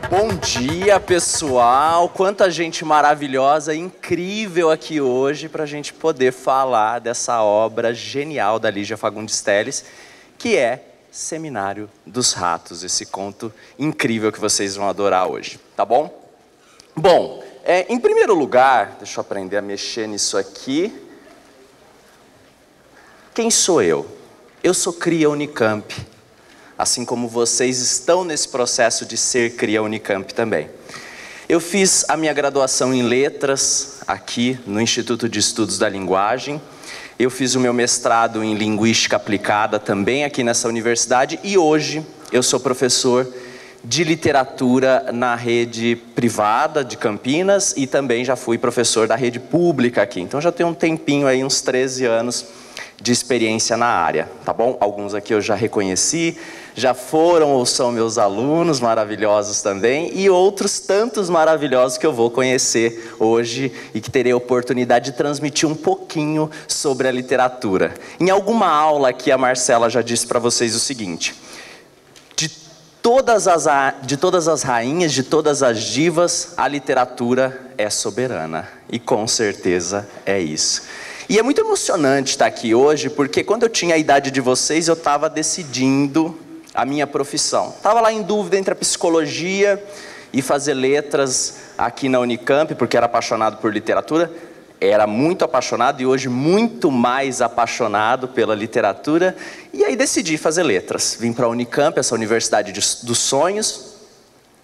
Bom dia, pessoal! Quanta gente maravilhosa, incrível aqui hoje para a gente poder falar dessa obra genial da Lígia Fagundes Telles, que é Seminário dos Ratos, esse conto incrível que vocês vão adorar hoje, tá bom? Bom, em primeiro lugar, deixa eu aprender a mexer nisso aqui. Quem sou eu? Eu sou cria Unicamp. Assim como vocês estão nesse processo de ser cria Unicamp também. Eu fiz a minha graduação em letras aqui no Instituto de Estudos da Linguagem. Eu fiz o meu mestrado em linguística aplicada também aqui nessa universidade. E hoje eu sou professor de literatura na rede privada de Campinas e também já fui professor da rede pública aqui. Então já tenho um tempinho aí, uns 13 anos de experiência na área, tá bom? Alguns aqui eu já reconheci, já foram ou são meus alunos maravilhosos também, e outros tantos maravilhosos que eu vou conhecer hoje e que terei a oportunidade de transmitir um pouquinho sobre a literatura. Em alguma aula aqui a Marcela já disse para vocês o seguinte: de todas as rainhas, de todas as divas, a literatura é soberana, e com certeza é isso. E é muito emocionante estar aqui hoje, porque quando eu tinha a idade de vocês, eu estava decidindo a minha profissão. Estava lá em dúvida entre a psicologia e fazer letras aqui na Unicamp, porque era apaixonado por literatura. Era muito apaixonado e hoje muito mais apaixonado pela literatura. E aí decidi fazer letras. Vim para a Unicamp, essa universidade dos sonhos,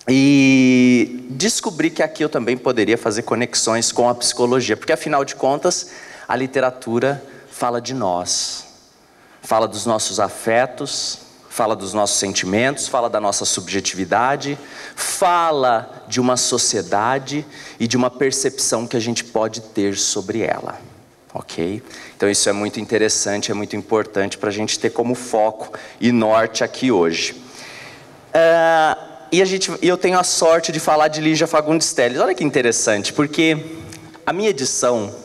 e descobri que aqui eu também poderia fazer conexões com a psicologia, porque afinal de contas, a literatura fala de nós, fala dos nossos afetos, fala dos nossos sentimentos, fala da nossa subjetividade, fala de uma sociedade e de uma percepção que a gente pode ter sobre ela, ok? Então isso é muito interessante, é muito importante para a gente ter como foco e norte aqui hoje. E eu tenho a sorte de falar de Lígia Fagundes Telles. Olha que interessante, porque a minha edição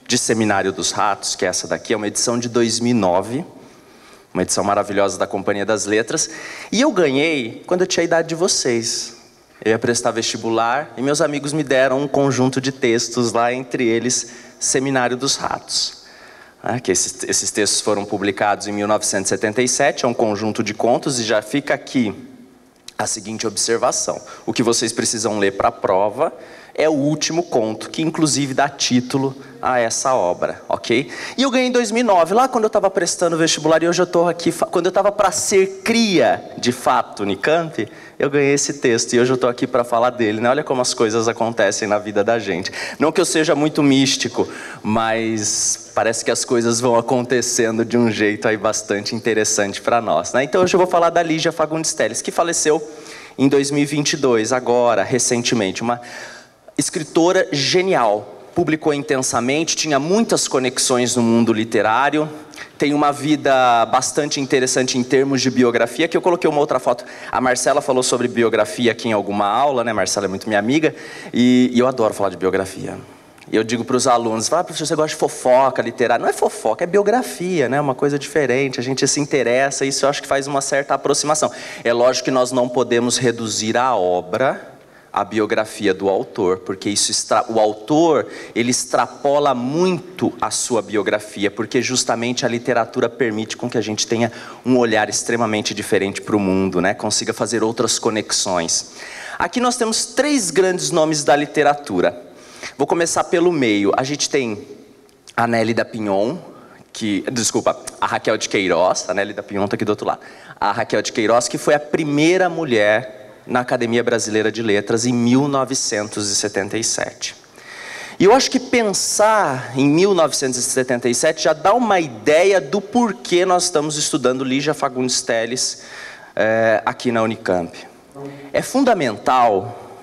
de Seminário dos Ratos, que é essa daqui, é uma edição de 2009, uma edição maravilhosa da Companhia das Letras, e eu ganhei quando eu tinha a idade de vocês. Eu ia prestar vestibular e meus amigos me deram um conjunto de textos lá, entre eles Seminário dos Ratos. Que esses textos foram publicados em 1977, é um conjunto de contos, e já fica aqui a seguinte observação: o que vocês precisam ler para a prova é o último conto, que inclusive dá título a essa obra, ok? E eu ganhei em 2009, lá quando eu estava prestando vestibular, e hoje eu estou aqui, quando eu estava para ser cria, de fato, Unicamp, eu ganhei esse texto, e hoje eu estou aqui para falar dele, né? Olha como as coisas acontecem na vida da gente. Não que eu seja muito místico, mas parece que as coisas vão acontecendo de um jeito aí bastante interessante para nós, né? Então hoje eu vou falar da Lígia Fagundes Telles, que faleceu em 2022, agora, recentemente, uma escritora genial, publicou intensamente, tinha muitas conexões no mundo literário, tem uma vida bastante interessante em termos de biografia, que eu coloquei uma outra foto. A Marcela falou sobre biografia aqui em alguma aula, né? Marcela é muito minha amiga, e eu adoro falar de biografia. E eu digo para os alunos, professor, você gosta de fofoca literária? Não é fofoca, é biografia, né? Uma coisa diferente, a gente se interessa, isso eu acho que faz uma certa aproximação. É lógico que nós não podemos reduzir a obra a biografia do autor, porque o autor, ele extrapola muito a sua biografia, porque justamente a literatura permite com que a gente tenha um olhar extremamente diferente para o mundo, né? Consiga fazer outras conexões. Aqui nós temos 3 grandes nomes da literatura. Vou começar pelo meio. A gente tem a Nélida Pinhon, a Raquel de Queiroz, a Nélida Pinhon está aqui do outro lado. A Raquel de Queiroz, que foi a primeira mulher na Academia Brasileira de Letras em 1977. E eu acho que pensar em 1977 já dá uma ideia do porquê nós estamos estudando Lígia Fagundes Telles aqui na Unicamp. É fundamental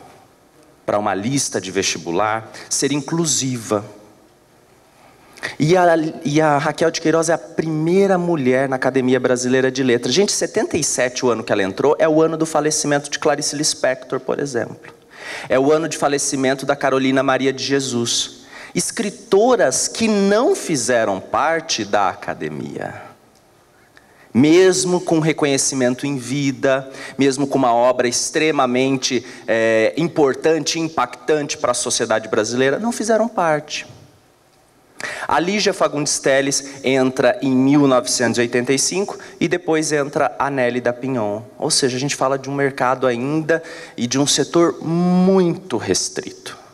para uma lista de vestibular ser inclusiva. E a Raquel de Queiroz é a primeira mulher na Academia Brasileira de Letras. Gente, 77, o ano que ela entrou, é o ano do falecimento de Clarice Lispector, por exemplo. É o ano de falecimento da Carolina Maria de Jesus. Escritoras que não fizeram parte da academia. Mesmo com reconhecimento em vida, mesmo com uma obra extremamente importante e impactante para a sociedade brasileira, não fizeram parte. A Lígia Fagundes Telles entra em 1985 e depois entra a Nélida Pinhon. Ou seja, a gente fala de um mercado ainda e de um setor muito restrito.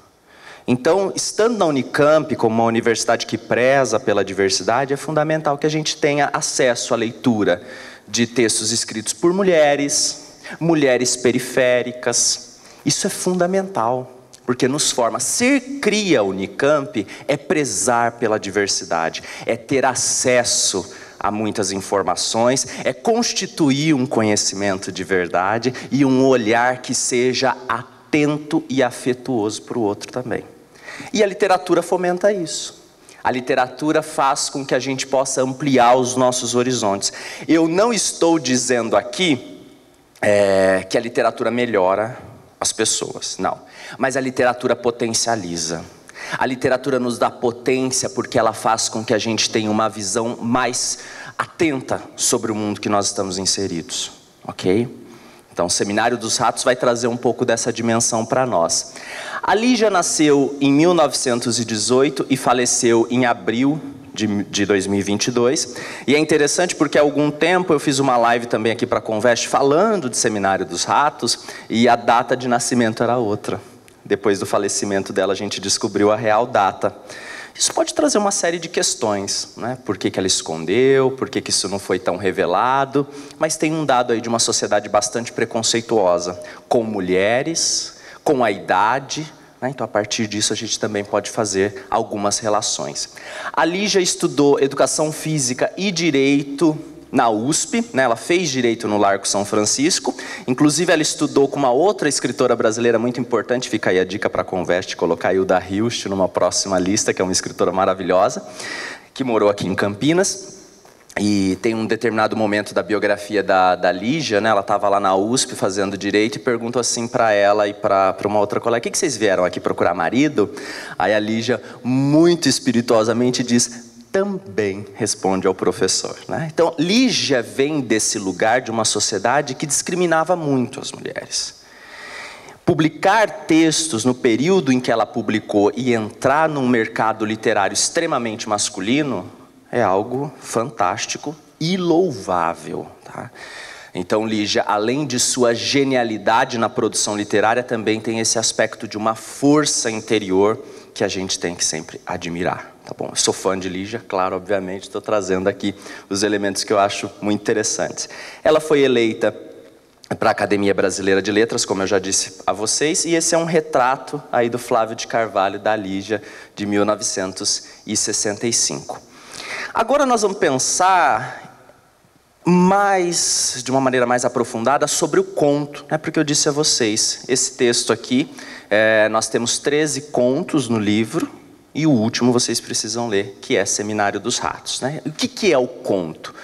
Então, estando na Unicamp, como uma universidade que preza pela diversidade, é fundamental que a gente tenha acesso à leitura de textos escritos por mulheres, mulheres periféricas. Isso é fundamental, porque nos forma. Ser cria Unicamp é prezar pela diversidade, é ter acesso a muitas informações, é constituir um conhecimento de verdade e um olhar que seja atento e afetuoso para o outro também. E a literatura fomenta isso. A literatura faz com que a gente possa ampliar os nossos horizontes. Eu não estou dizendo aqui que a literatura melhora as pessoas, não. Mas a literatura potencializa. A literatura nos dá potência porque ela faz com que a gente tenha uma visão mais atenta sobre o mundo que nós estamos inseridos, ok? Então, o Seminário dos Ratos vai trazer um pouco dessa dimensão para nós. A Lígia nasceu em 1918 e faleceu em abril de 2022. E é interessante porque há algum tempo eu fiz uma live também aqui para a Convest falando de Seminário dos Ratos e a data de nascimento era outra. Depois do falecimento dela, a gente descobriu a real data. Isso pode trazer uma série de questões, né? Por que ela escondeu, por que isso não foi tão revelado, mas tem um dado aí de uma sociedade bastante preconceituosa, com mulheres, com a idade, né? Então a partir disso a gente também pode fazer algumas relações. A Lígia estudou Educação Física e Direito na USP, né? Ela fez Direito no Largo São Francisco, inclusive ela estudou com uma outra escritora brasileira muito importante, fica aí a dica para a Convest, colocar a Hilda Hilst numa próxima lista, que é uma escritora maravilhosa, que morou aqui em Campinas, e tem um determinado momento da biografia da Lígia, né? Ela estava lá na USP fazendo Direito e perguntou assim para ela e para uma outra colega, o que vocês vieram aqui procurar marido? Aí a Lígia, muito espirituosamente, diz, também responde ao professor, né? Então, Lígia vem desse lugar de uma sociedade que discriminava muito as mulheres. Publicar textos no período em que ela publicou e entrar num mercado literário extremamente masculino é algo fantástico e louvável, tá? Então, Lígia, além de sua genialidade na produção literária, também tem esse aspecto de uma força interior que a gente tem que sempre admirar. Tá bom, eu sou fã de Lígia, claro, obviamente, estou trazendo aqui os elementos que eu acho muito interessantes. Ela foi eleita para a Academia Brasileira de Letras, como eu já disse a vocês, e esse é um retrato aí do Flávio de Carvalho, da Lígia, de 1965. Agora nós vamos pensar de uma maneira mais aprofundada sobre o conto, né? Porque eu disse a vocês, esse texto aqui, nós temos 13 contos no livro, e o último vocês precisam ler, que é Seminário dos Ratos, né? O que é o conto?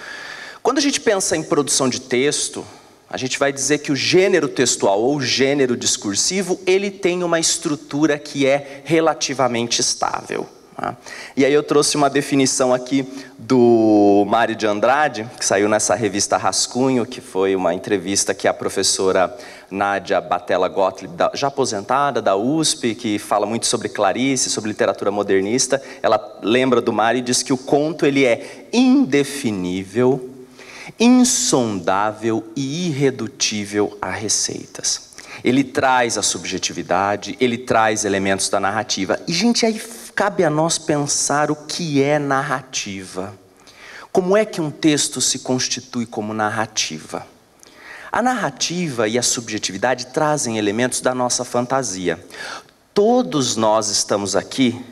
Quando a gente pensa em produção de texto, a gente vai dizer que o gênero textual ou gênero discursivo, ele tem uma estrutura que é relativamente estável. Tá? E aí eu trouxe uma definição aqui do Mário de Andrade, que saiu nessa revista Rascunho, que foi uma entrevista que a professora Nádia Batella Gottlieb, já aposentada da USP, que fala muito sobre Clarice, sobre literatura modernista. Ela lembra do Mário e diz que o conto ele é indefinível, insondável e irredutível a receitas. Ele traz a subjetividade, ele traz elementos da narrativa. E, gente, aí cabe a nós pensar o que é narrativa. Como é que um texto se constitui como narrativa? A narrativa e a subjetividade trazem elementos da nossa fantasia. Todos nós estamos aqui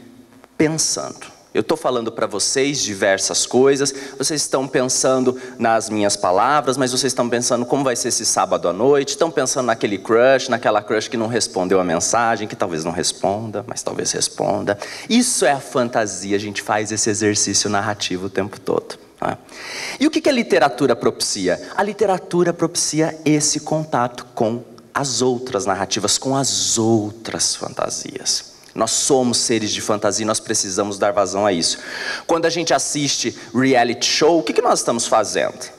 pensando. Eu estou falando para vocês diversas coisas, vocês estão pensando nas minhas palavras, mas vocês estão pensando como vai ser esse sábado à noite, estão pensando naquele crush, naquela crush que não respondeu a mensagem, que talvez não responda, mas talvez responda. Isso é a fantasia, a gente faz esse exercício narrativo o tempo todo. Tá? E o que a literatura propicia? A literatura propicia esse contato com as outras narrativas, com as outras fantasias. Nós somos seres de fantasia e nós precisamos dar vazão a isso. Quando a gente assiste reality show, o que nós estamos fazendo?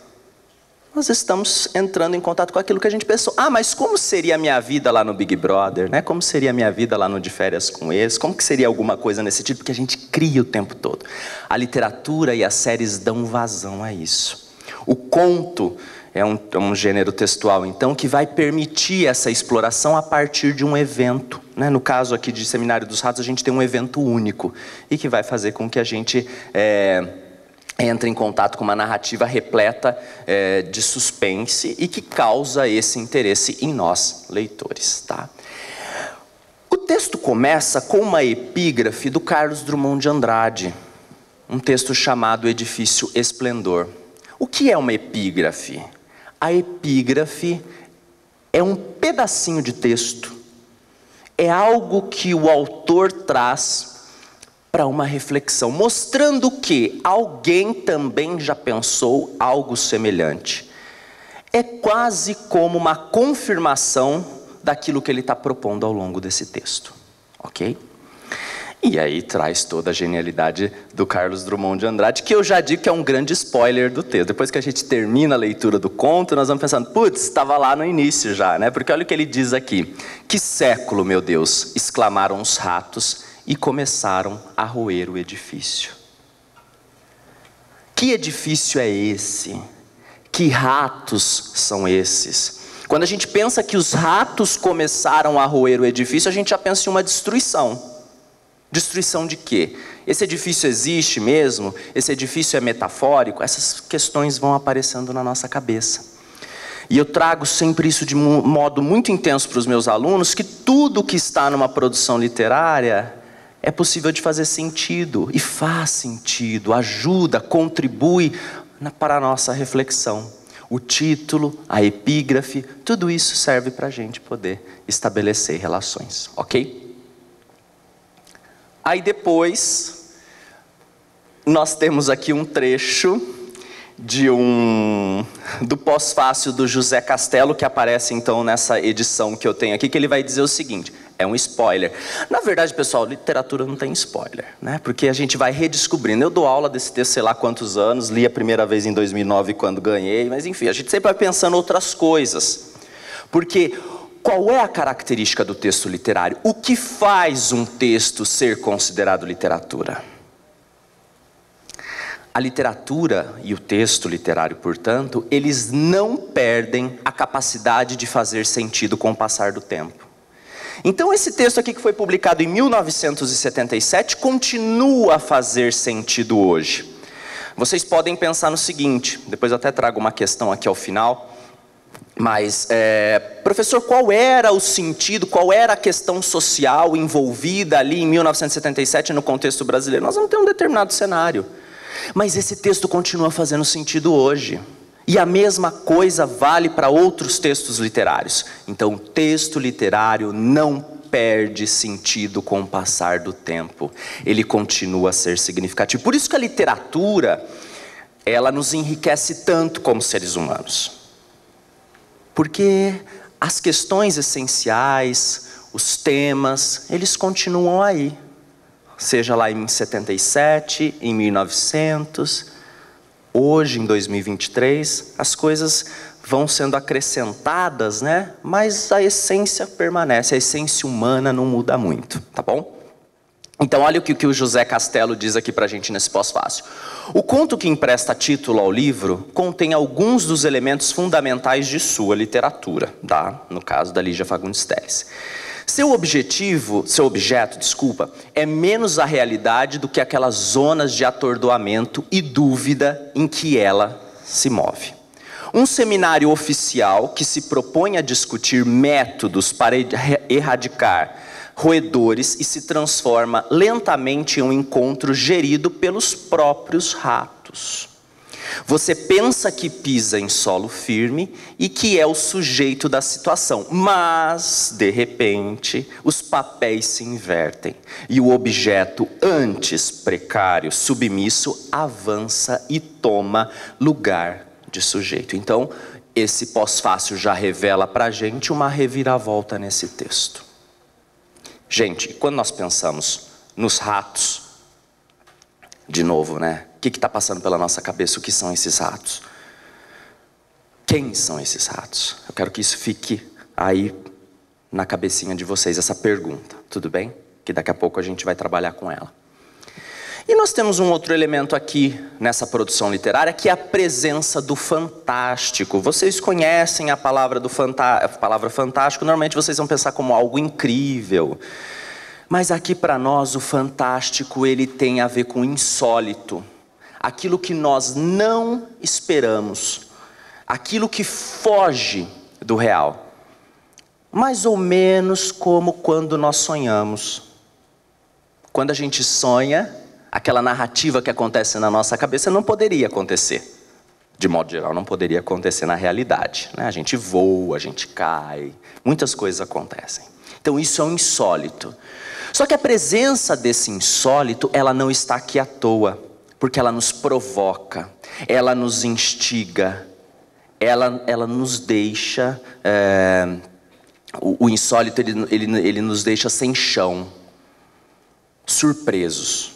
nós estamos entrando em contato com aquilo que a gente pensou. Ah, mas como seria a minha vida lá no Big Brother, né? Como seria a minha vida lá no De Férias com Ex? Como que seria alguma coisa nesse tipo? Porque a gente cria o tempo todo. A literatura e as séries dão vazão a isso. O conto é um gênero textual, então, que vai permitir essa exploração a partir de um evento, né? No caso aqui de Seminário dos Ratos, a gente tem um evento único e que vai fazer com que a gente entra em contato com uma narrativa repleta de suspense e que causa esse interesse em nós, leitores, tá? O texto começa com uma epígrafe do Carlos Drummond de Andrade, um texto chamado Edifício Esplendor. O que é uma epígrafe? A epígrafe é um pedacinho de texto, é algo que o autor traz para uma reflexão, mostrando que alguém também já pensou algo semelhante. É quase como uma confirmação daquilo que ele está propondo ao longo desse texto, ok? E aí traz toda a genialidade do Carlos Drummond de Andrade, que eu já digo que é um grande spoiler do texto. Depois que a gente termina a leitura do conto, nós vamos pensando, putz, estava lá no início já, né? Porque olha o que ele diz aqui. Que século, meu Deus, exclamaram os ratos, e começaram a roer o edifício. Que edifício é esse? Que ratos são esses? Quando a gente pensa que os ratos começaram a roer o edifício, a gente já pensa em uma destruição. Destruição de quê? Esse edifício existe mesmo? Esse edifício é metafórico? Essas questões vão aparecendo na nossa cabeça. E eu trago sempre isso de modo muito intenso para os meus alunos, que tudo que está numa produção literária é possível de fazer sentido, e faz sentido, ajuda, contribui para a nossa reflexão. O título, a epígrafe, tudo isso serve para a gente poder estabelecer relações, ok? Aí depois, nós temos aqui um trecho do pós-fácil do José Castelo, que aparece então nessa edição que eu tenho aqui, que ele vai dizer o seguinte, é um spoiler. Na verdade, pessoal, literatura não tem spoiler, né? Porque a gente vai redescobrindo. Eu dou aula desse texto sei lá quantos anos, li a primeira vez em 2009 quando ganhei, mas enfim, a gente sempre vai pensando outras coisas. Porque qual é a característica do texto literário? O que faz um texto ser considerado literatura? A literatura e o texto literário, portanto, eles não perdem a capacidade de fazer sentido com o passar do tempo. Então esse texto aqui que foi publicado em 1977 continua a fazer sentido hoje. Vocês podem pensar no seguinte, depois eu até trago uma questão aqui ao final, mas, professor, qual era o sentido, qual era a questão social envolvida ali em 1977 no contexto brasileiro? Nós vamos ter um determinado cenário. Mas esse texto continua fazendo sentido hoje. E a mesma coisa vale para outros textos literários. Então, o texto literário não perde sentido com o passar do tempo. Ele continua a ser significativo. Por isso que a literatura, ela nos enriquece tanto como seres humanos. Porque as questões essenciais, os temas, eles continuam aí. Seja lá em 77, em 1900, hoje em 2023, as coisas vão sendo acrescentadas, né? Mas a essência permanece, a essência humana não muda muito, tá bom? Então olha o que o José Castelo diz aqui pra gente nesse pós-fácil. O conto que empresta título ao livro contém alguns dos elementos fundamentais de sua literatura, tá? No caso da Lígia Fagundes Telles. Seu objeto, é menos a realidade do que aquelas zonas de atordoamento e dúvida em que ela se move. Um seminário oficial que se propõe a discutir métodos para erradicar roedores e se transforma lentamente em um encontro gerido pelos próprios ratos. Você pensa que pisa em solo firme e que é o sujeito da situação, mas, de repente, os papéis se invertem e o objeto antes precário, submisso, avança e toma lugar de sujeito. Então, esse pós-fácil já revela para a gente uma reviravolta nesse texto. Gente, quando nós pensamos nos ratos, de novo, né? O que está passando pela nossa cabeça? O que são esses ratos? Quem são esses ratos? Eu quero que isso fique aí na cabecinha de vocês, essa pergunta, tudo bem? Que daqui a pouco a gente vai trabalhar com ela. E nós temos um outro elemento aqui nessa produção literária, que é a presença do fantástico. Vocês conhecem a palavra fantástico, normalmente vocês vão pensar como algo incrível. Mas aqui para nós o fantástico ele tem a ver com o insólito. Aquilo que nós não esperamos. Aquilo que foge do real. Mais ou menos como quando nós sonhamos. Quando a gente sonha, aquela narrativa que acontece na nossa cabeça não poderia acontecer. De modo geral, não poderia acontecer na realidade, né? A gente voa, a gente cai, muitas coisas acontecem. Então isso é um insólito. Só que a presença desse insólito, ela não está aqui à toa. Porque ela nos provoca, ela nos instiga, ela nos deixa... O insólito, ele nos deixa sem chão, surpresos.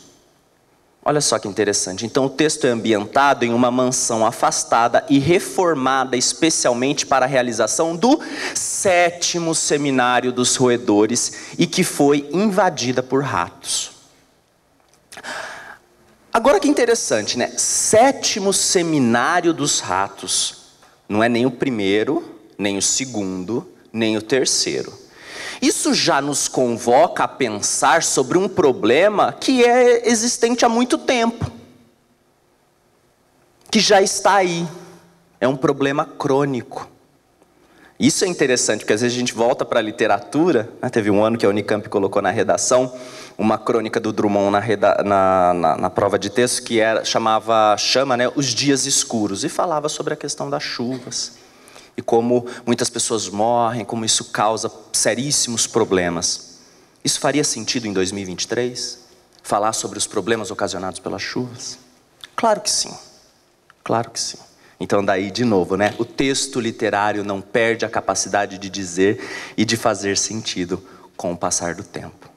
Olha só que interessante. Então o texto é ambientado em uma mansão afastada e reformada especialmente para a realização do 7º seminário dos roedores e que foi invadida por ratos. Agora que interessante, né? 7º seminário dos ratos. Não é nem o primeiro, nem o segundo, nem o terceiro. Isso já nos convoca a pensar sobre um problema que é existente há muito tempo. Que já está aí. É um problema crônico. Isso é interessante, porque às vezes a gente volta para a literatura, né? Teve um ano que a Unicamp colocou na redação uma crônica do Drummond na prova de texto que chama, né, Os Dias Escuros, e falava sobre a questão das chuvas. E como muitas pessoas morrem, como isso causa seríssimos problemas. Isso faria sentido em 2023? Falar sobre os problemas ocasionados pelas chuvas? Claro que sim. Claro que sim. Então daí de novo, né? O texto literário não perde a capacidade de dizer e de fazer sentido com o passar do tempo.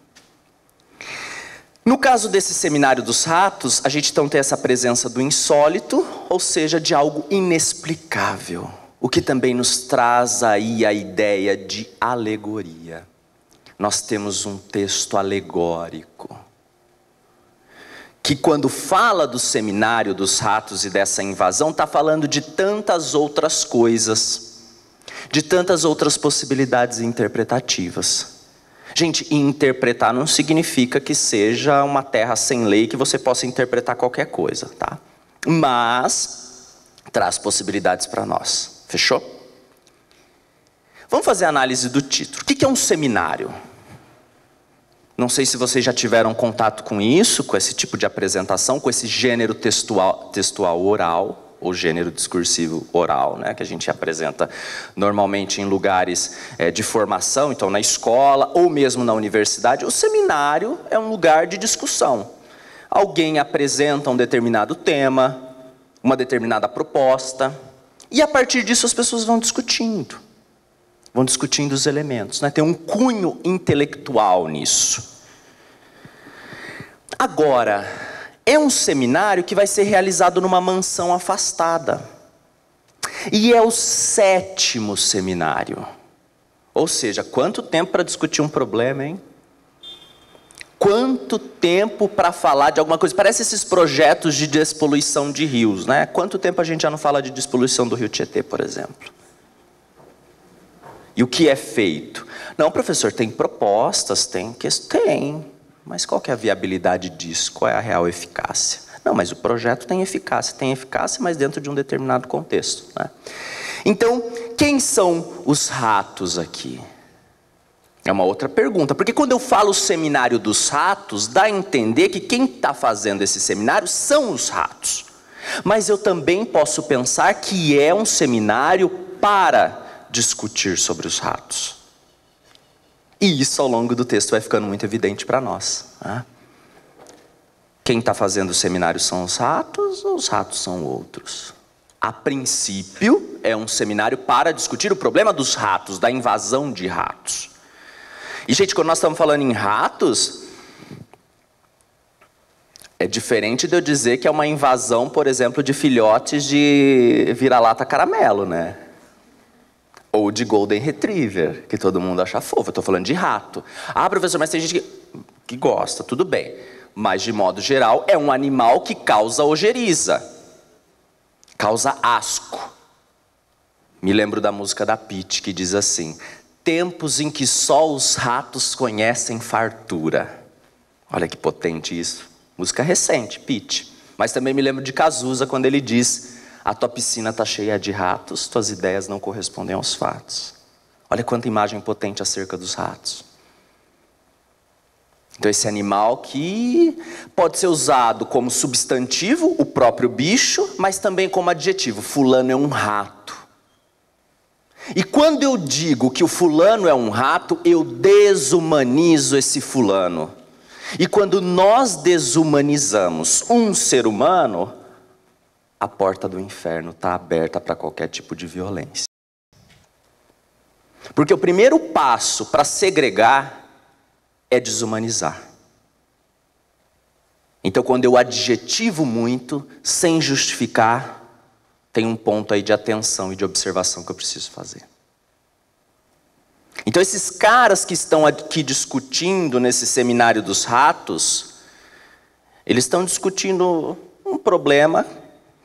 No caso desse seminário dos ratos, a gente então tem essa presença do insólito, ou seja, de algo inexplicável. O que também nos traz aí a ideia de alegoria. Nós temos um texto alegórico, que quando fala do seminário dos ratos e dessa invasão, está falando de tantas outras coisas, de tantas outras possibilidades interpretativas. Gente, interpretar não significa que seja uma terra sem lei que você possa interpretar qualquer coisa, tá? Mas traz possibilidades para nós. Fechou? Vamos fazer a análise do título. O que é um seminário? Não sei se vocês já tiveram contato com isso, com esse tipo de apresentação, com esse gênero textual oral, ou gênero discursivo oral, né, que a gente apresenta normalmente em lugares de formação, então na escola ou mesmo na universidade. O seminário é um lugar de discussão. Alguém apresenta um determinado tema, uma determinada proposta, e a partir disso as pessoas vão discutindo os elementos, né? Tem um cunho intelectual nisso. Agora, é um seminário que vai ser realizado numa mansão afastada. E é o 7º seminário. Ou seja, quanto tempo para discutir um problema, hein? Quanto tempo para falar de alguma coisa? Parece esses projetos de despoluição de rios, né? Quanto tempo a gente já não fala de despoluição do Rio Tietê, por exemplo? E o que é feito? Não, professor, tem propostas, tem. Mas qual que é a viabilidade disso? Qual é a real eficácia? Não, mas o projeto tem eficácia, mas dentro de um determinado contexto, né? Então, quem são os ratos aqui? É uma outra pergunta, porque quando eu falo seminário dos ratos, dá a entender que quem está fazendo esse seminário são os ratos. Mas eu também posso pensar que é um seminário para discutir sobre os ratos. E isso ao longo do texto vai ficando muito evidente para nós, né? Quem está fazendo o seminário são os ratos ou os ratos são outros? A princípio, é um seminário para discutir o problema dos ratos, da invasão de ratos. E, gente, quando nós estamos falando em ratos, é diferente de eu dizer que é uma invasão, por exemplo, de filhotes de vira-lata caramelo, né? Ou de Golden Retriever, que todo mundo acha fofo. Eu estou falando de rato. Ah, professor, mas tem gente que gosta, tudo bem. Mas, de modo geral, é um animal que causa ojeriza. Causa asco. Me lembro da música da Pitty, que diz assim: tempos em que só os ratos conhecem fartura. Olha que potente isso. Música recente, Pitty. Mas também me lembro de Cazuza, quando ele diz: a tua piscina está cheia de ratos, tuas ideias não correspondem aos fatos. Olha quanta imagem potente acerca dos ratos. Então esse animal que pode ser usado como substantivo, o próprio bicho, mas também como adjetivo. Fulano é um rato. E quando eu digo que o fulano é um rato, eu desumanizo esse fulano. E quando nós desumanizamos um ser humano, a porta do inferno está aberta para qualquer tipo de violência. Porque o primeiro passo para segregar é desumanizar. Então, quando eu adjetivo muito, sem justificar, tem um ponto aí de atenção e de observação que eu preciso fazer. Então, esses caras que estão aqui discutindo nesse seminário dos ratos, eles estão discutindo um problema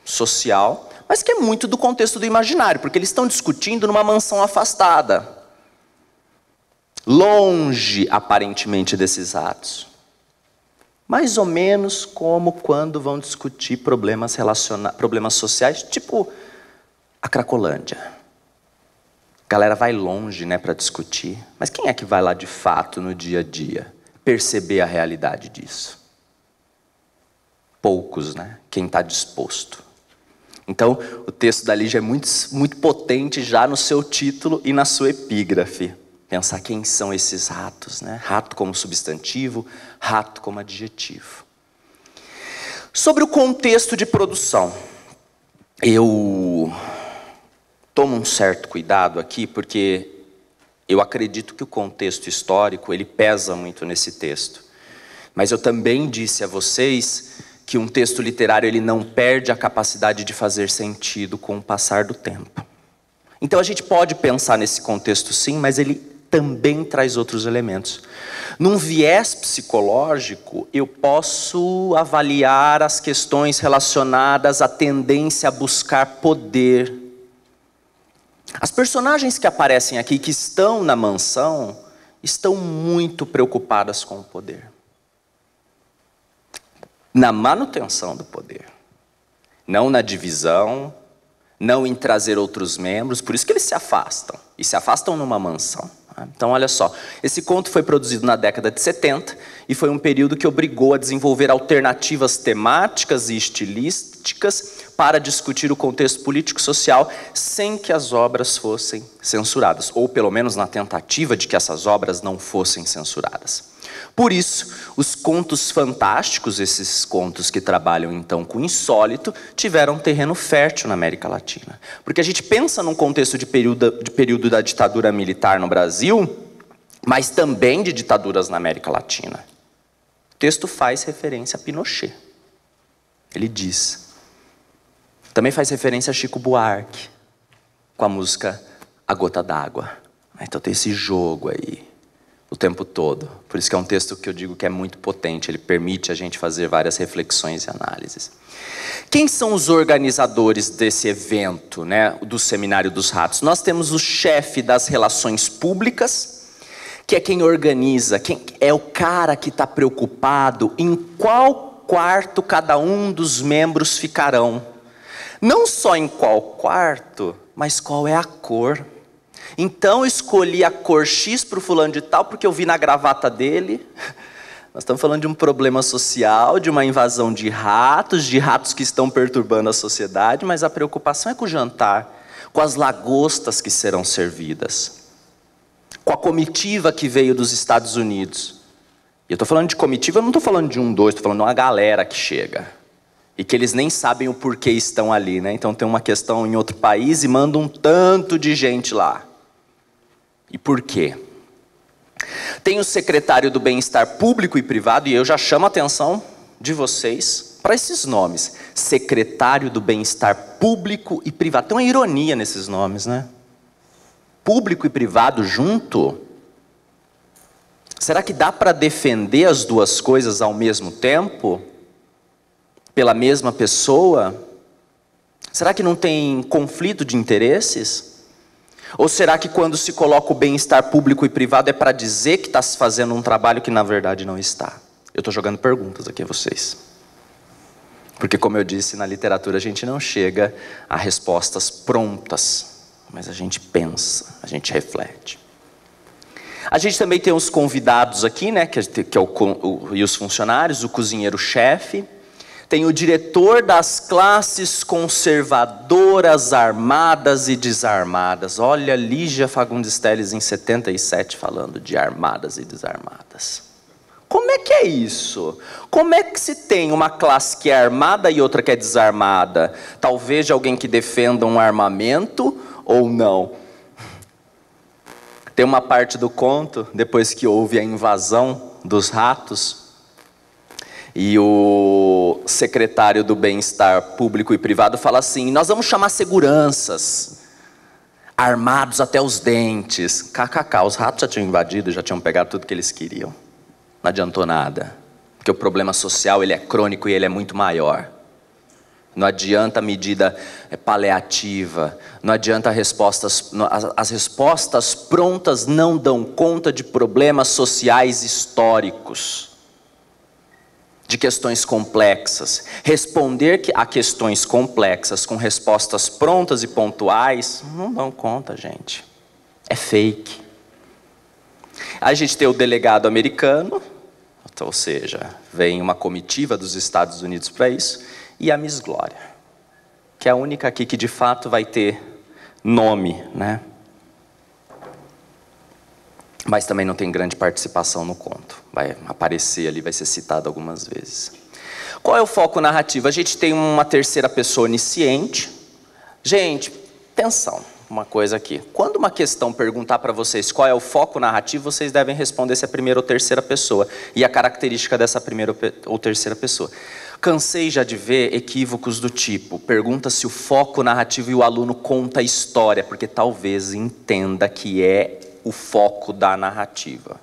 social, mas que é muito do contexto do imaginário, porque eles estão discutindo numa mansão afastada, longe, aparentemente, desses mais ou menos como quando vão discutir problemas sociais, tipo a Cracolândia. A galera vai longe, né, para discutir, mas quem é que vai lá de fato no dia a dia perceber a realidade disso? Poucos, né? Quem está disposto. Então, o texto da Lígia é muito potente já no seu título e na sua epígrafe. Pensar quem são esses ratos, né? Rato como substantivo, rato como adjetivo. Sobre o contexto de produção, eu tomo um certo cuidado aqui, porque eu acredito que o contexto histórico, ele pesa muito nesse texto. Mas eu também disse a vocês que um texto literário ele não perde a capacidade de fazer sentido com o passar do tempo. Então a gente pode pensar nesse contexto sim, mas ele também traz outros elementos. Num viés psicológico, eu posso avaliar as questões relacionadas à tendência a buscar poder. As personagens que aparecem aqui, que estão na mansão, estão muito preocupadas com o poder. Na manutenção do poder. Não na divisão, não em trazer outros membros, por isso que eles se afastam. E se afastam numa mansão. Então, olha só, esse conto foi produzido na década de 70 e foi um período que obrigou a desenvolver alternativas temáticas e estilísticas para discutir o contexto político-social sem que as obras fossem censuradas, ou pelo menos na tentativa de que essas obras não fossem censuradas. Por isso, os contos fantásticos, esses contos que trabalham então com o insólito, tiveram um terreno fértil na América Latina. Porque a gente pensa num contexto de período da ditadura militar no Brasil, mas também de ditaduras na América Latina. O texto faz referência a Pinochet. Ele diz. Também faz referência a Chico Buarque, com a música A Gota d'Água. Então tem esse jogo aí. O tempo todo. Por isso que é um texto que eu digo que é muito potente. Ele permite a gente fazer várias reflexões e análises. Quem são os organizadores desse evento, né, do Seminário dos Ratos? Nós temos o chefe das relações públicas, que é quem organiza, quem é o cara que está preocupado em qual quarto cada um dos membros ficarão. Não só em qual quarto, mas qual é a cor. Então, escolhi a cor X para o fulano de tal, porque eu vi na gravata dele. Nós estamos falando de um problema social, de uma invasão de ratos que estão perturbando a sociedade, mas a preocupação é com o jantar, com as lagostas que serão servidas, com a comitiva que veio dos Estados Unidos. E eu estou falando de comitiva, eu não estou falando de um, dois, estou falando de uma galera que chega. E que eles nem sabem o porquê estão ali, né? Então tem uma questão em outro país e manda um tanto de gente lá. E por quê? Tem o secretário do Bem-Estar Público e Privado, e eu já chamo a atenção de vocês para esses nomes. Secretário do Bem-Estar Público e Privado. Tem uma ironia nesses nomes, né? público e privado junto? Será que dá para defender as duas coisas ao mesmo tempo? Pela mesma pessoa? Será que não tem conflito de interesses? Ou será que quando se coloca o bem-estar público e privado é para dizer que está se fazendo um trabalho que na verdade não está? Eu estou jogando perguntas aqui a vocês. Porque, como eu disse, na literatura a gente não chega a respostas prontas, mas a gente pensa, a gente reflete. A gente também tem os convidados aqui, né, que é e os funcionários, o cozinheiro-chefe. Tem o diretor das classes conservadoras, armadas e desarmadas. Olha, Lígia Fagundes Telles em 77 falando de armadas e desarmadas. Como é que é isso? Como é que se tem uma classe que é armada e outra que é desarmada? Talvez de alguém que defenda um armamento ou não. Tem uma parte do conto, depois que houve a invasão dos ratos, e o secretário do bem-estar público e privado fala assim: nós vamos chamar seguranças, armados até os dentes. KKK, os ratos já tinham invadido, já tinham pegado tudo que eles queriam. Não adiantou nada, porque o problema social ele é crônico e ele é muito maior. Não adianta a medida paliativa, não adianta as respostas prontas não dão conta de problemas sociais históricos, de questões complexas. Responder a questões complexas com respostas prontas e pontuais, não dão conta, gente. É fake. A gente tem o delegado americano, ou seja, vem uma comitiva dos Estados Unidos para isso, e a Miss Glória, que é a única aqui que de fato vai ter nome, né? Mas também não tem grande participação no conto. Vai aparecer ali, vai ser citado algumas vezes. Qual é o foco narrativo? A gente tem uma terceira pessoa onisciente. Gente, atenção, uma coisa aqui. Quando uma questão perguntar para vocês qual é o foco narrativo, vocês devem responder se é a primeira ou terceira pessoa. E a característica dessa primeira ou terceira pessoa. Cansei já de ver equívocos do tipo, pergunta se o foco narrativo e o aluno conta a história, porque talvez entenda que é o foco da narrativa.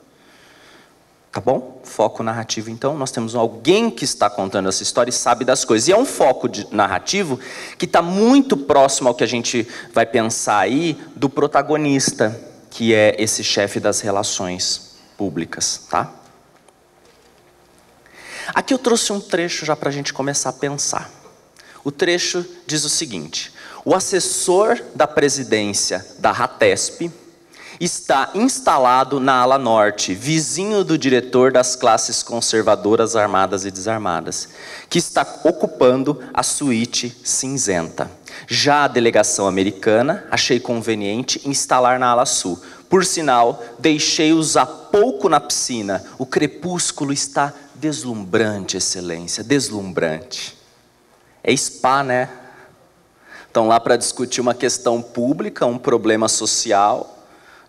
Tá bom? Foco narrativo, então, nós temos alguém que está contando essa história e sabe das coisas. E é um foco narrativo que está muito próximo ao que a gente vai pensar aí do protagonista, que é esse chefe das relações públicas, tá? Aqui eu trouxe um trecho já para a gente começar a pensar. O trecho diz o seguinte: o assessor da presidência da RATESP está instalado na ala norte, vizinho do diretor das classes conservadoras, armadas e desarmadas, que está ocupando a suíte cinzenta. Já a delegação americana achei conveniente instalar na ala sul. Por sinal, deixei-os há pouco na piscina. O crepúsculo está deslumbrante, excelência, deslumbrante. É spa, né? Estão lá para discutir uma questão pública, um problema social,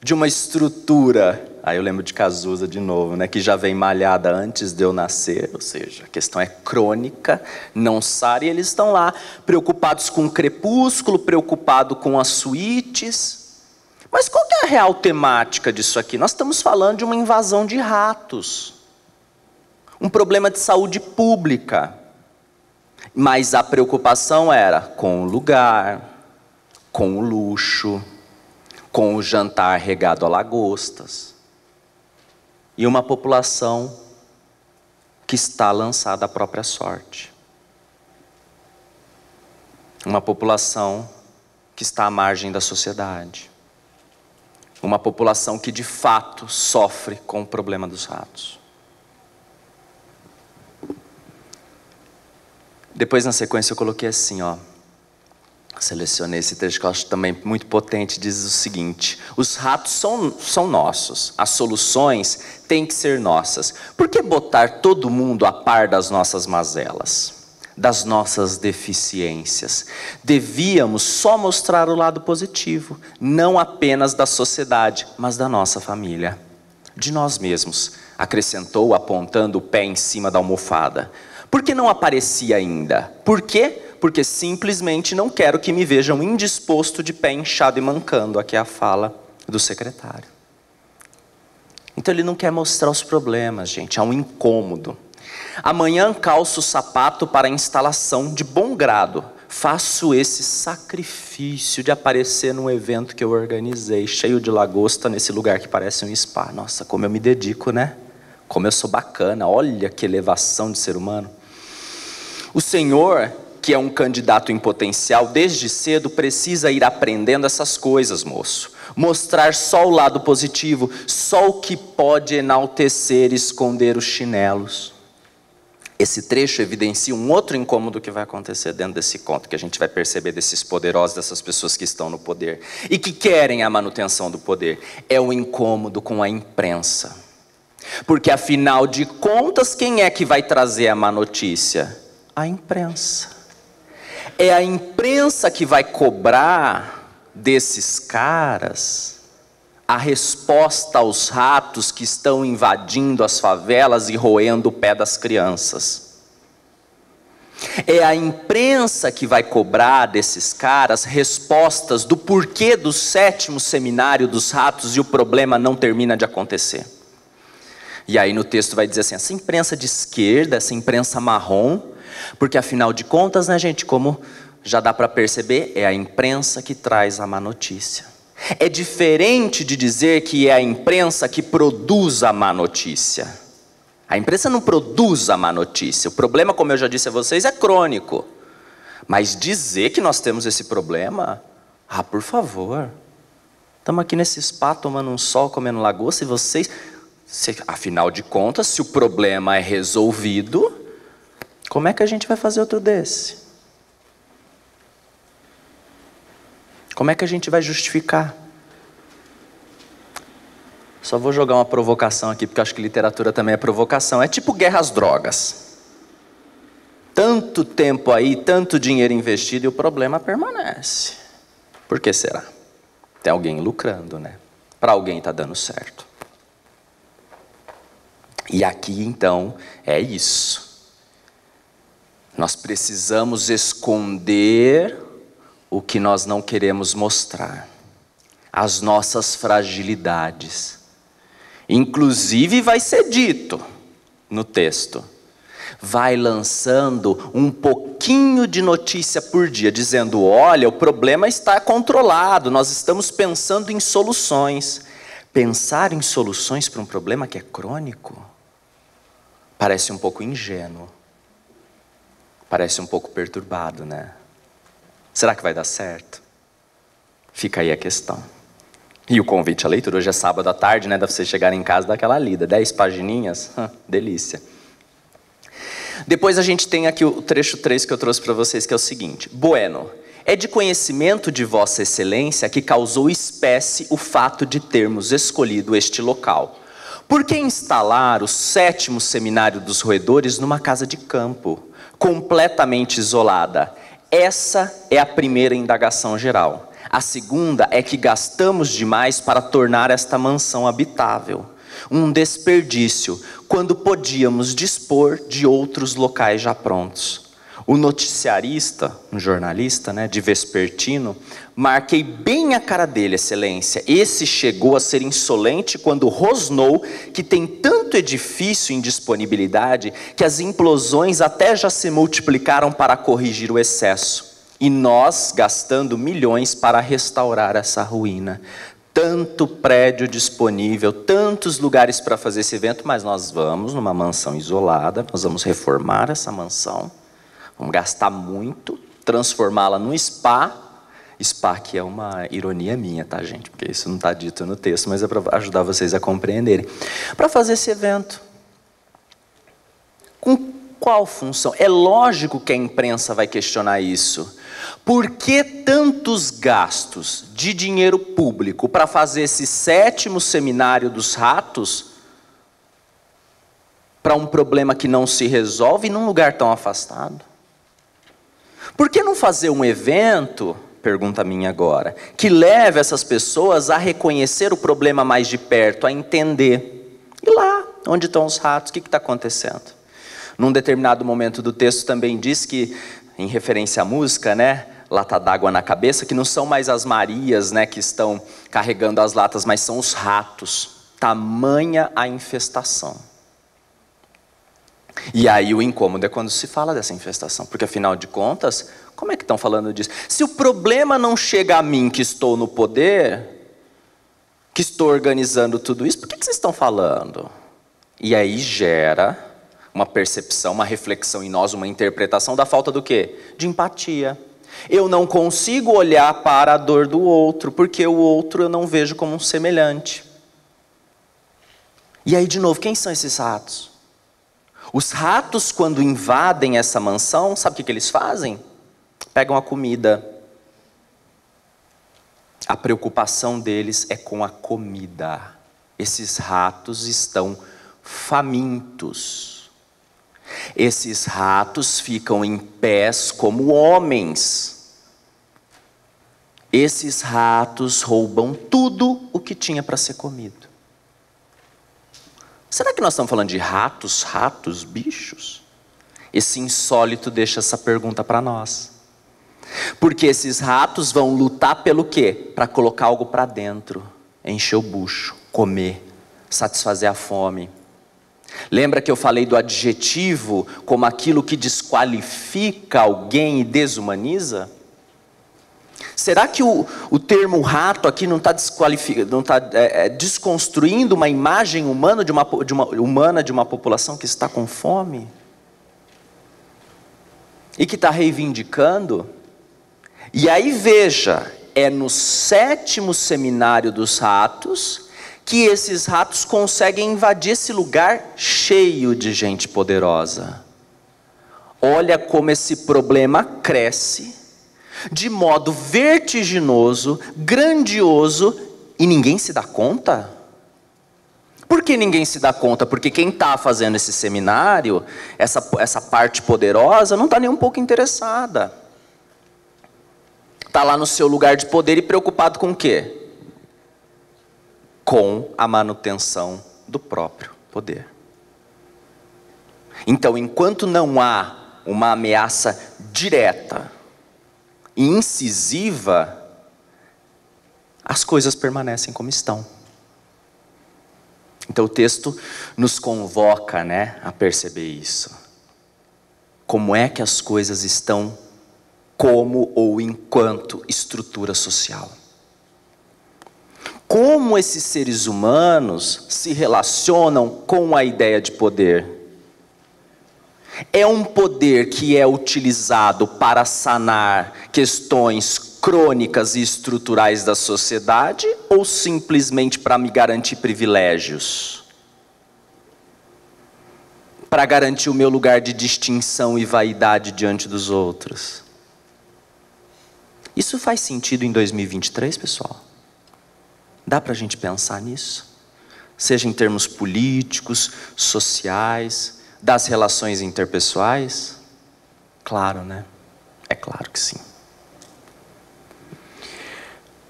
de uma estrutura. Aí eu lembro de Cazuza de novo, né? Que já vem malhada antes de eu nascer, ou seja, a questão é crônica, não sara, e eles estão lá preocupados com o crepúsculo, preocupados com as suítes. Mas qual que é a real temática disso aqui? Nós estamos falando de uma invasão de ratos, um problema de saúde pública, mas a preocupação era com o lugar, com o luxo, com o jantar regado a lagostas, e uma população que está lançada à própria sorte. Uma população que está à margem da sociedade. Uma população que de fato sofre com o problema dos ratos. Depois, na sequência, eu coloquei assim, ó. Selecionei esse trecho que eu acho também muito potente, diz o seguinte: os ratos são nossos, as soluções têm que ser nossas. Por que botar todo mundo a par das nossas mazelas, das nossas deficiências? Devíamos só mostrar o lado positivo, não apenas da sociedade, mas da nossa família, de nós mesmos, acrescentou, apontando o pé em cima da almofada. Por que não aparecia ainda? Por quê? Porque simplesmente não quero que me vejam indisposto, de pé inchado e mancando. Aqui é a fala do secretário. Então ele não quer mostrar os problemas, gente, é um incômodo. Amanhã calço o sapato para a instalação de bom grado. Faço esse sacrifício de aparecer num evento que eu organizei, cheio de lagosta, nesse lugar que parece um spa. Nossa, como eu me dedico, né? Como eu sou bacana, olha que elevação de ser humano. O Senhor, que é um candidato em potencial, desde cedo precisa ir aprendendo essas coisas, moço. Mostrar só o lado positivo, só o que pode enaltecer e esconder os chinelos. Esse trecho evidencia um outro incômodo que vai acontecer dentro desse conto, que a gente vai perceber desses poderosos, dessas pessoas que estão no poder e que querem a manutenção do poder. É o incômodo com a imprensa. Porque afinal de contas, quem é que vai trazer a má notícia? A imprensa. É a imprensa que vai cobrar desses caras a resposta aos ratos que estão invadindo as favelas e roendo o pé das crianças. É a imprensa que vai cobrar desses caras respostas do porquê do 7º seminário dos ratos e o problema não termina de acontecer. E aí no texto vai dizer assim, essa imprensa de esquerda, essa imprensa marrom, porque afinal de contas, né, gente, como já dá para perceber, é a imprensa que traz a má notícia. É diferente de dizer que é a imprensa que produz a má notícia. A imprensa não produz a má notícia. O problema, como eu já disse a vocês, é crônico. Mas dizer que nós temos esse problema, por favor. Estamos aqui nesse spa tomando um sol, comendo lagosta, e vocês... afinal de contas, se o problema é resolvido, como é que a gente vai fazer outro desse? Como é que a gente vai justificar? Só vou jogar uma provocação aqui, porque eu acho que literatura também é provocação. É tipo guerra às drogas. Tanto tempo aí, tanto dinheiro investido e o problema permanece. Por que será? Tem alguém lucrando, né? Para alguém está dando certo. E aqui então é isso. Nós precisamos esconder o que nós não queremos mostrar, as nossas fragilidades. Inclusive vai ser dito no texto, vai lançando um pouquinho de notícia por dia, dizendo, olha, o problema está controlado, nós estamos pensando em soluções. Pensar em soluções para um problema que é crônico, parece um pouco ingênuo, parece um pouco perturbado, né? Será que vai dar certo? Fica aí a questão. E o convite à leitura, hoje é sábado à tarde, né? Dá pra vocês chegarem em casa e dar aquela lida. 10 pagininhas, delícia. Depois a gente tem aqui o trecho 3 que eu trouxe para vocês, que é o seguinte. Bueno, é de conhecimento de Vossa Excelência que causou espécie o fato de termos escolhido este local. Por que instalar o 7º seminário dos roedores numa casa de campo, completamente isolada? Essa é a primeira indagação geral. A segunda é que gastamos demais para tornar esta mansão habitável. Um desperdício, quando podíamos dispor de outros locais já prontos. O noticiarista, um jornalista, né, de vespertino, marquei bem a cara dele, excelência. Esse chegou a ser insolente quando rosnou que tem tanto edifício em disponibilidade que as implosões até já se multiplicaram para corrigir o excesso. E nós gastando milhões para restaurar essa ruína. Tanto prédio disponível, tantos lugares para fazer esse evento, mas nós vamos numa mansão isolada, nós vamos reformar essa mansão. Vamos gastar muito, transformá-la num spa. Spa que é uma ironia minha, tá, gente? Porque isso não está dito no texto, mas é para ajudar vocês a compreenderem. Para fazer esse evento. Com qual função? É lógico que a imprensa vai questionar isso. Por que tantos gastos de dinheiro público para fazer esse 7º seminário dos ratos para um problema que não se resolve num lugar tão afastado? Por que não fazer um evento, pergunta minha agora, que leve essas pessoas a reconhecer o problema mais de perto, a entender? E lá, onde estão os ratos, o que está acontecendo? Num determinado momento do texto também diz que, em referência à música, né? lata d'água na cabeça, que não são mais as Marias, né, que estão carregando as latas, mas são os ratos. Tamanha a infestação. E aí o incômodo é quando se fala dessa infestação, porque afinal de contas, como é que estão falando disso? Se o problema não chega a mim que estou no poder, que estou organizando tudo isso, por que vocês estão falando? E aí gera uma percepção, uma reflexão em nós, uma interpretação da falta do quê? De empatia. Eu não consigo olhar para a dor do outro, porque o outro eu não vejo como um semelhante. E aí, de novo, quem são esses ratos? Os ratos, quando invadem essa mansão, sabe o que eles fazem? Pegam a comida. A preocupação deles é com a comida. Esses ratos estão famintos. Esses ratos ficam em pés como homens. Esses ratos roubam tudo o que tinha para ser comido. Será que nós estamos falando de ratos, bichos? Esse insólito deixa essa pergunta para nós. Porque esses ratos vão lutar pelo quê? Para colocar algo para dentro, encher o bucho, comer, satisfazer a fome. Lembra que eu falei do adjetivo como aquilo que desqualifica alguém e desumaniza? Será que o termo rato aqui não está desconstruindo uma imagem humana de uma população que está com fome? E que está reivindicando? E aí veja, é no 7º seminário dos ratos que esses ratos conseguem invadir esse lugar cheio de gente poderosa. Olha como esse problema cresce de modo vertiginoso, grandioso, e ninguém se dá conta? Por que ninguém se dá conta? Porque quem está fazendo esse seminário, essa parte poderosa, não está nem um pouco interessada. Está lá no seu lugar de poder e preocupado com o quê? Com a manutenção do próprio poder. Então, enquanto não há uma ameaça direta e incisiva, as coisas permanecem como estão. Então o texto nos convoca, né, a perceber isso. Como é que as coisas estão como ou enquanto estrutura social? Como esses seres humanos se relacionam com a ideia de poder? É um poder que é utilizado para sanar questões crônicas e estruturais da sociedade ou simplesmente para me garantir privilégios? Para garantir o meu lugar de distinção e vaidade diante dos outros? Isso faz sentido em 2023, pessoal? Dá para a gente pensar nisso? Seja em termos políticos, sociais, das relações interpessoais? Claro, né? É claro que sim.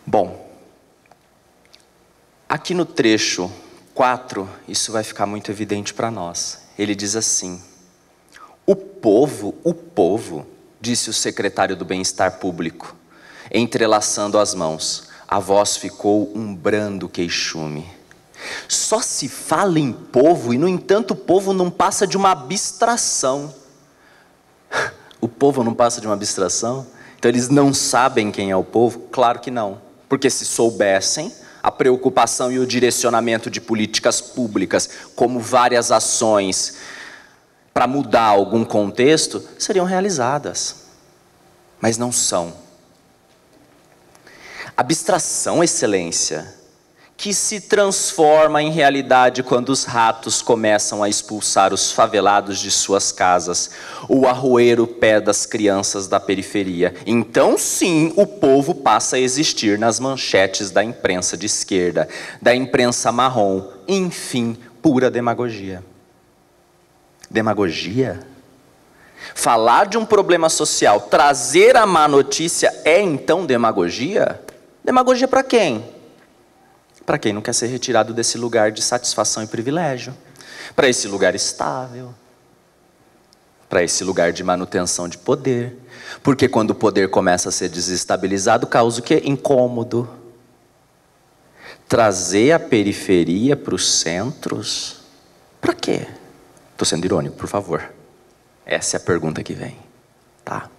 Bom, aqui no trecho 4, isso vai ficar muito evidente para nós. Ele diz assim: o povo, disse o secretário do Bem-Estar Público, entrelaçando as mãos, a voz ficou um brando queixume. Só se fala em povo e, no entanto, o povo não passa de uma abstração. O povo não passa de uma abstração? Então eles não sabem quem é o povo? Claro que não. Porque se soubessem, a preocupação e o direcionamento de políticas públicas, como várias ações para mudar algum contexto, seriam realizadas. Mas não são. Abstração, excelência, que se transforma em realidade quando os ratos começam a expulsar os favelados de suas casas, ou a roer o pé das crianças da periferia. Então sim, o povo passa a existir nas manchetes da imprensa de esquerda, da imprensa marrom. Enfim, pura demagogia. Demagogia? Falar de um problema social, trazer a má notícia é então demagogia? Demagogia para quem? Para quem não quer ser retirado desse lugar de satisfação e privilégio. Para esse lugar estável. para esse lugar de manutenção de poder. Porque quando o poder começa a ser desestabilizado, causa o quê? Incômodo. Trazer a periferia para os centros, para quê? Estou sendo irônico, por favor. Essa é a pergunta que vem, tá?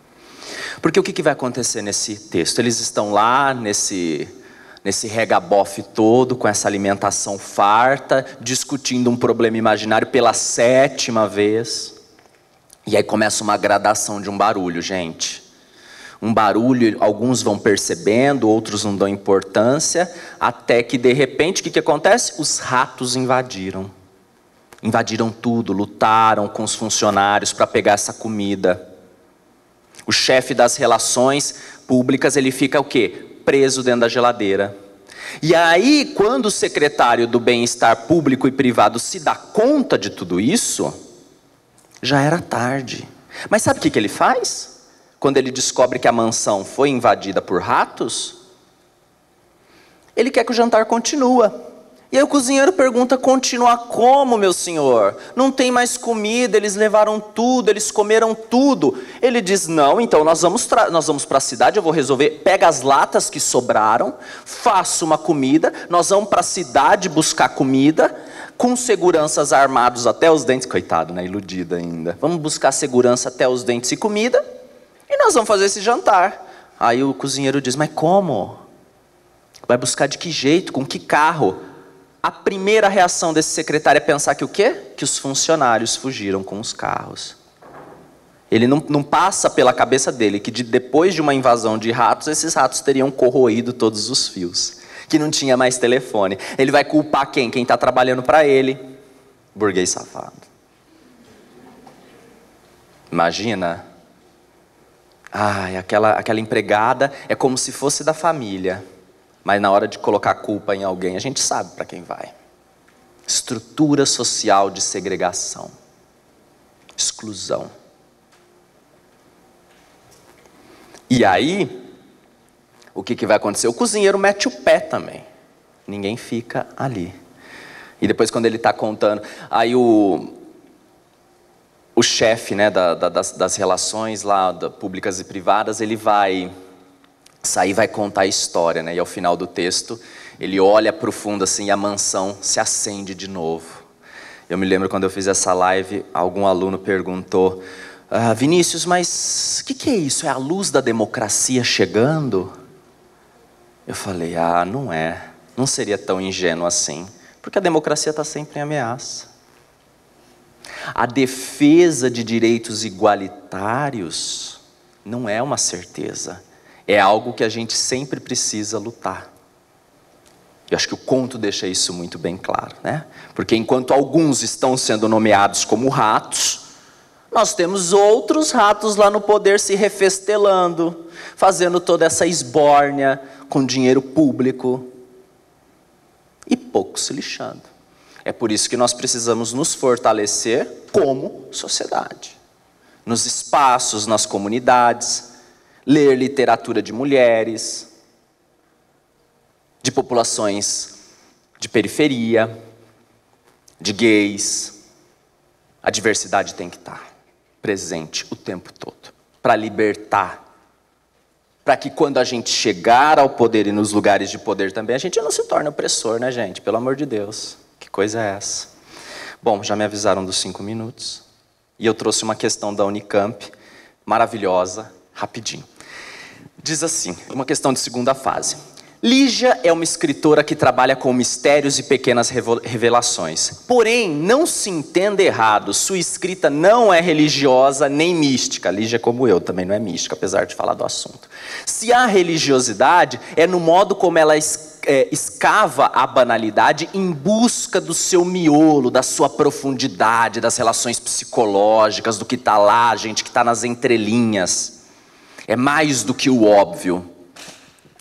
Porque o que vai acontecer nesse texto? Eles estão lá nesse regabofe todo, com essa alimentação farta, discutindo um problema imaginário pela 7ª vez. E aí começa uma gradação de um barulho, gente. Um barulho, alguns vão percebendo, outros não dão importância, até que de repente, o que acontece? Os ratos invadiram. Invadiram tudo, lutaram com os funcionários para pegar essa comida. O chefe das relações públicas, ele fica o quê? Preso dentro da geladeira. E aí, quando o secretário do bem-estar público e privado se dá conta de tudo isso, já era tarde. Mas sabe o que ele faz? Quando ele descobre que a mansão foi invadida por ratos, ele quer que o jantar continue. E aí o cozinheiro pergunta: continuar como, meu senhor? Não tem mais comida, eles levaram tudo, eles comeram tudo. Ele diz: não, então nós vamos para a cidade, eu vou resolver. Pega as latas que sobraram, faço uma comida, nós vamos para a cidade buscar comida, com seguranças armados até os dentes. Coitado, né? Iludido ainda. Vamos buscar segurança até os dentes e comida, e nós vamos fazer esse jantar. Aí o cozinheiro diz: mas como? Vai buscar de que jeito? Com que carro? A primeira reação desse secretário é pensar que o quê? Que os funcionários fugiram com os carros. Ele não passa pela cabeça dele que depois de uma invasão de ratos, esses ratos teriam corroído todos os fios, que não tinha mais telefone. Ele vai culpar quem? Quem está trabalhando para ele? Burguês safado. Imagina. Ai, aquela empregada é como se fosse da família. Mas na hora de colocar a culpa em alguém, a gente sabe para quem vai. Estrutura social de segregação. Exclusão. E aí, o que vai acontecer? O cozinheiro mete o pé também. Ninguém fica ali. E depois, quando ele está contando, aí o chefe, né, das relações lá, públicas e privadas, ele vai sair, vai contar a história, né? E ao final do texto, ele olha para o fundo assim e a mansão se acende de novo. Eu me lembro quando eu fiz essa live, algum aluno perguntou: Vinícius, mas o que é isso? É a luz da democracia chegando? Eu falei: não é. Não seria tão ingênuo assim. Porque a democracia está sempre em ameaça. A defesa de direitos igualitários não é uma certeza. É algo que a gente sempre precisa lutar. Eu acho que o conto deixa isso muito bem claro, né? Porque enquanto alguns estão sendo nomeados como ratos, nós temos outros ratos lá no poder se refestelando, fazendo toda essa esbórnia com dinheiro público e pouco se lixando. É por isso que nós precisamos nos fortalecer como sociedade. Nos espaços, nas comunidades, ler literatura de mulheres, de populações de periferia, de gays. A diversidade tem que estar presente o tempo todo, para libertar. Para que quando a gente chegar ao poder e nos lugares de poder também, a gente não se torne opressor, né, gente? Pelo amor de Deus, que coisa é essa? Bom, já me avisaram dos 5 minutos. E eu trouxe uma questão da Unicamp, maravilhosa, rapidinho. Diz assim, uma questão de segunda fase. Lígia é uma escritora que trabalha com mistérios e pequenas revelações. Porém, não se entenda errado, sua escrita não é religiosa nem mística. Lígia, como eu, também não é mística, apesar de falar do assunto. Se há religiosidade, é no modo como ela escava a banalidade em busca do seu miolo, da sua profundidade, das relações psicológicas, do que está lá, gente, que está nas entrelinhas. É mais do que o óbvio.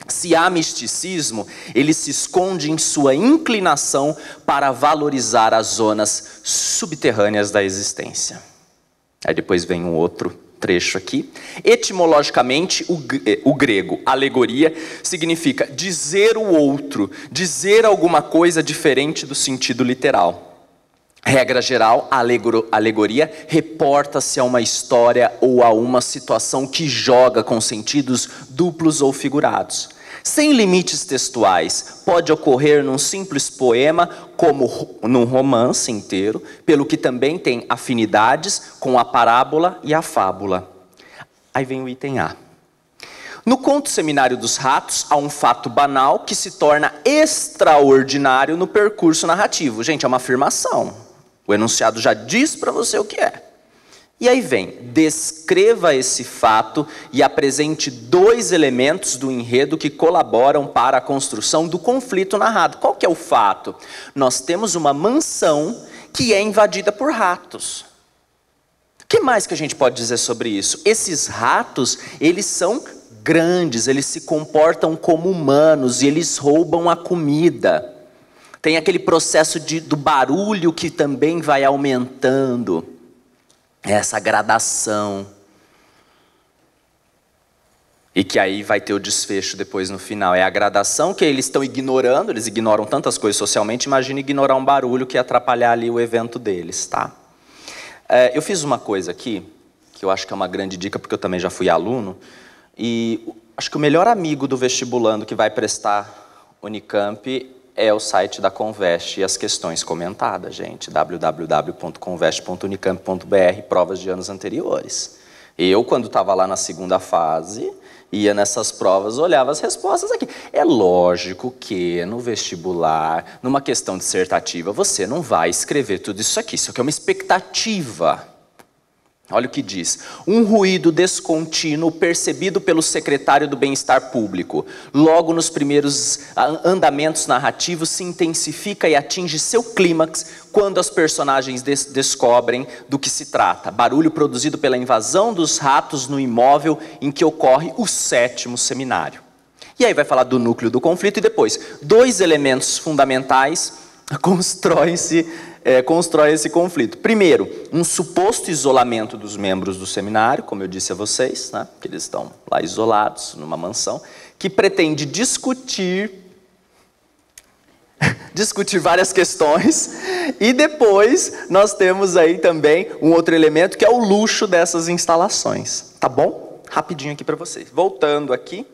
Se há misticismo, ele se esconde em sua inclinação para valorizar as zonas subterrâneas da existência. Aí depois vem um outro trecho aqui. Etimologicamente, o grego alegoria significa dizer o outro, dizer alguma coisa diferente do sentido literal. Regra geral, a alegoria reporta-se a uma história ou a uma situação que joga com sentidos duplos ou figurados. Sem limites textuais, pode ocorrer num simples poema como num romance inteiro, pelo que também tem afinidades com a parábola e a fábula. Aí vem o item A. No conto Seminário dos Ratos, há um fato banal que se torna extraordinário no percurso narrativo. Gente, é uma afirmação. O enunciado já diz para você o que é. E aí vem, descreva esse fato e apresente 2 elementos do enredo que colaboram para a construção do conflito narrado. Qual que é o fato? Nós temos uma mansão que é invadida por ratos. O que mais que a gente pode dizer sobre isso? Esses ratos, eles são grandes, eles se comportam como humanos e eles roubam a comida. Tem aquele processo do barulho que também vai aumentando. Essa gradação. E que aí vai ter o desfecho depois no final. É a gradação que eles estão ignorando, eles ignoram tantas coisas socialmente, imagina ignorar um barulho que ia atrapalhar ali o evento deles, tá? Eu fiz uma coisa aqui, que eu acho que é uma grande dica, porque eu também já fui aluno, e acho que o melhor amigo do vestibulando que vai prestar Unicamp é o site da Conveste e as questões comentadas, gente. www.conveste.unicamp.br, provas de anos anteriores. Eu, quando estava lá na segunda fase, ia nessas provas, olhava as respostas aqui. É lógico que no vestibular, numa questão dissertativa, você não vai escrever tudo isso aqui. Isso aqui é uma expectativa. Olha o que diz. Um ruído descontínuo percebido pelo secretário do Bem-Estar Público. Logo nos primeiros andamentos narrativos se intensifica e atinge seu clímax quando as personagens descobrem do que se trata. Barulho produzido pela invasão dos ratos no imóvel em que ocorre o 7º seminário. E aí vai falar do núcleo do conflito e depois 2 elementos fundamentais constroem esse conflito. Primeiro, um suposto isolamento dos membros do seminário, como eu disse a vocês, né, que eles estão lá isolados, numa mansão, que pretende discutir várias questões, e depois nós temos aí também um outro elemento que é o luxo dessas instalações. Tá bom? Rapidinho aqui para vocês. Voltando aqui.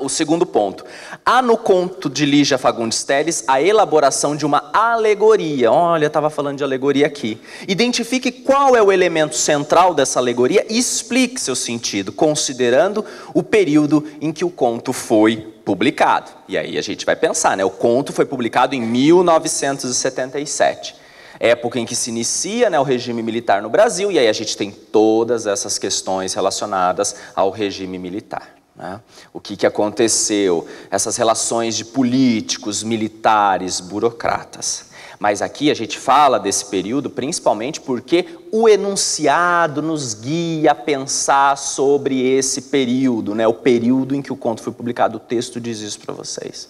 O segundo ponto. Há no conto de Lígia Fagundes Telles a elaboração de uma alegoria. Olha, eu estava falando de alegoria aqui. Identifique qual é o elemento central dessa alegoria e explique seu sentido, considerando o período em que o conto foi publicado. E aí a gente vai pensar, né? O conto foi publicado em 1977. Época em que se inicia, né, o regime militar no Brasil, e aí a gente tem todas essas questões relacionadas ao regime militar. Né? O que aconteceu, essas relações de políticos, militares, burocratas. Mas aqui a gente fala desse período principalmente porque o enunciado nos guia a pensar sobre esse período, né? O período em que o conto foi publicado. O texto diz isso para vocês.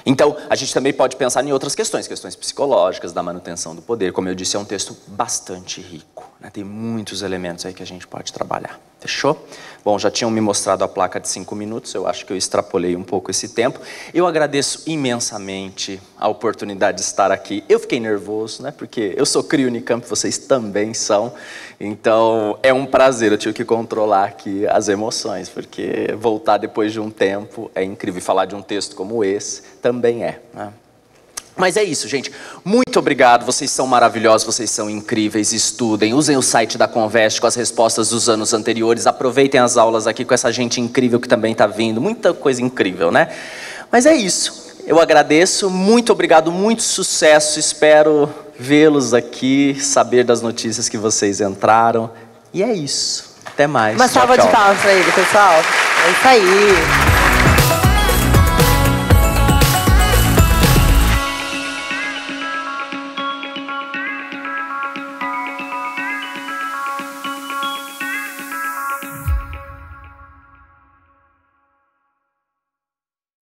Então, a gente também pode pensar em outras questões psicológicas, da manutenção do poder. Como eu disse, é um texto bastante rico, né? Tem muitos elementos aí que a gente pode trabalhar. Fechou? Bom, já tinham me mostrado a placa de 5 minutos, eu acho que eu extrapolei um pouco esse tempo. Eu agradeço imensamente a oportunidade de estar aqui. Eu fiquei nervoso, né? Porque eu sou CRI Unicamp, vocês também são. Então, é um prazer, eu tive que controlar aqui as emoções, porque voltar depois de um tempo é incrível. E falar de um texto como esse também é, né? Mas é isso, gente. Muito obrigado. Vocês são maravilhosos, vocês são incríveis. Estudem, usem o site da Conveste com as respostas dos anos anteriores. Aproveitem as aulas aqui com essa gente incrível que também está vindo. Muita coisa incrível, né? Mas é isso. Eu agradeço. Muito obrigado, muito sucesso. Espero vê-los aqui, saber das notícias que vocês entraram. E é isso. Até mais. Uma salva de palmas para ele, pessoal. É isso aí.